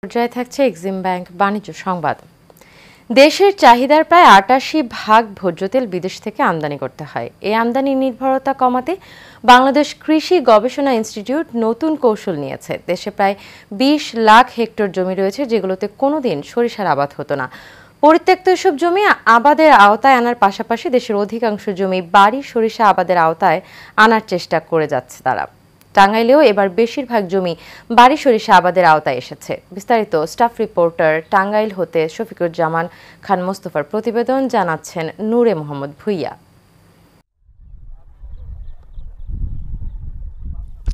পর্যায়ে থাকছে Exim bank বাণিজ্য সংবাদ। দেশের চাহিদার প্রায় ৮৮% ভোজ্য তেল বিদেশ থেকে আমদানি করতে হয়। এই আমদানি নির্ভরতা কমাতে বাংলাদেশ কৃষি গবেষণা ইনস্টিটিউট নতুন কৌশল নিয়েছে। দেশে প্রায় ২০ লাখ হেক্টর জমি রয়েছে যেগুলোতে কোনোদিন সরিষার আবাদ হতো না। পরিত্যক্ত এসব জমি আবাদের আওতায় আনার পাশাপাশি দেশের অধিকাংশ জমি বাড়ি সরিষা আবাদের আওতায় আনার চেষ্টা করে যাচ্ছে তারা। টাঙ্গাইলেও এবার বেশিরভাগ জমি বাড়ি সরিষা আবাদের আওতায় এসেছে। বিস্তারিত স্টাফ রিপোর্টার টাঙ্গাইল হতে শফিকুজ্জামান খান মোস্তফার প্রতিবেদন, জানাচ্ছেন নূরে মোহাম্মদ ভুইয়া।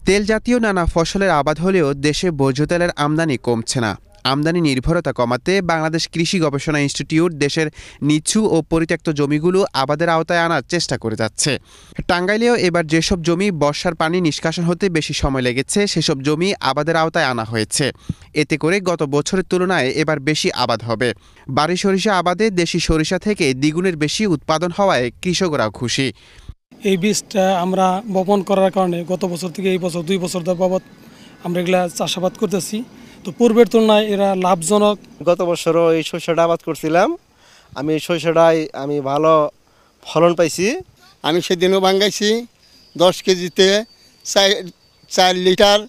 তেল জাতীয় নানা ফসলের আবাদ হলেও দেশে ভোজ্য তেলের আমদানি কমছে না। আমদানি নির্ভরতা কমাতে বাংলাদেশ কৃষি গবেষণা ইনস্টিটিউট দেশের নিচু ও পরিত্যক্ত জমিগুলো আবাদের আওতায় আনার চেষ্টা করে যাচ্ছে। টাঙ্গাইলেও এবার যেসব জমি বর্ষার পানি নিষ্কাশন হতে বেশি সময় লেগেছে সেসব জমি আবাদের আওতায় আনা হয়েছে। এতে করে গত বছরের তুলনায় এবার বেশি আবাদ হবে। বাড়ি সরিষা আবাদে দেশি সরিষা থেকে দ্বিগুণের বেশি উৎপাদন হওয়ায় কৃষকরা খুশি। এই বীজটা আমরা বপন করার কারণে গত বছর থেকে এই বছর 2 বছর বাবদ আমরা এগুলা চাষাবাদ করতেছি। তো পূর্বের তুলনায় এরা লাভজনক। গত বছরও এই সরিষাটা আবাদ করছিলাম। আমি এই সরিষাটায় ভালো ফলন পাইছি। আমি সেদিনও ভাঙ্গাইছি 10 কেজিতে 4 লিটার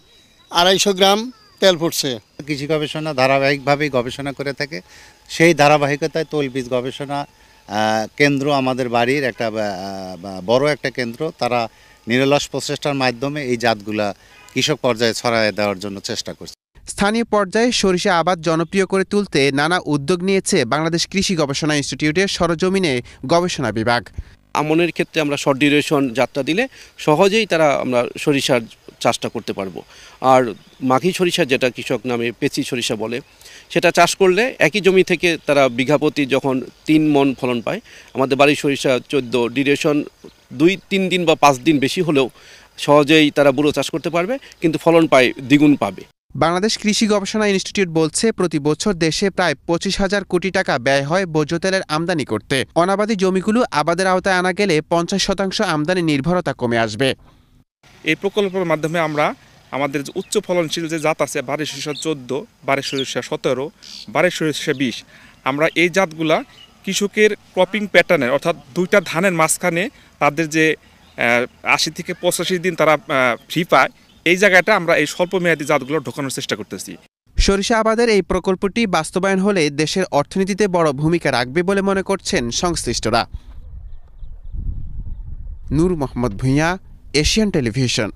250 গ্রাম তেল পড়ছে। কৃষি গবেষণা ধারাবাহিকভাবেই গবেষণা করে থাকে। সেই ধারাবাহিকতায় তৈলবীজ গবেষণা কেন্দ্র আমাদের বাড়ির একটা বড় একটা কেন্দ্র। তারা নিরলস প্রচেষ্টার মাধ্যমে এই জাতগুলা কৃষক পর্যায়ে ছড়ায় দেওয়ার জন্য চেষ্টা করছে। স্থানীয় পর্যায়ে সরিষা আবাদ জনপ্রিয় করে তুলতে নানা উদ্যোগ নিয়েছে বাংলাদেশ কৃষি গবেষণা ইনস্টিটিউটের সরজমিনে গবেষণা বিভাগ। আমনের ক্ষেত্রে আমরা শর্ট ডিউরেশন যাত্রা দিলে সহজেই আমরা সরিষার চাষটা করতে পারবো। আর মাঘি সরিষা, যেটা কৃষক নামে পেঁচি সরিষা বলে, সেটা চাষ করলে একই জমি থেকে তারা বিঘাপতি যখন 3 মণ ফলন পায়, আমাদের বাড়ির সরিষা 14 ডিউরেশন 2-3 দিন বা 5 দিন বেশি হলেও সহজেই তারা বুড়ো চাষ করতে পারবে, কিন্তু ফলন পায় দ্বিগুণ পাবে। বাংলাদেশ কৃষি গবেষণা ইনস্টিটিউট বলছে প্রতি বছর দেশে প্রায় 25,000 কোটি টাকা ব্যয় হয় ভোজ্য তেলের আমদানি করতে। অনাবাদি জমিগুলো আবাদের আওতায় আনা গেলে 50% আমদানি নির্ভরতা কমে আসবে। এই প্রকল্পের মাধ্যমে আমরা আমাদের উচ্চ ফলনশীল যে জাত আছে, বাড়ি সরিষা 14, বাড়ি সরিষা 17, বাড়ি সরিষা 20, আমরা এই জাতগুলা কৃষকের ক্রপিং প্যাটার্নের, অর্থাৎ 2টা ধানের মাঝখানে তাদের যে 80 থেকে 85 দিন তারা ফ্রি পায়, এই জায়গাটা আমরা এই স্বল্প মেয়াদী জাতগুলো ঢোকানোর চেষ্টা করতেছি। সরিষা আবাদের এই প্রকল্পটি বাস্তবায়ন হলে দেশের অর্থনীতিতে বড় ভূমিকা রাখবে বলে মনে করছেন সংশ্লিষ্টরা। নূর মোহাম্মদ ভুইয়া, এশিয়ান টেলিভিশন।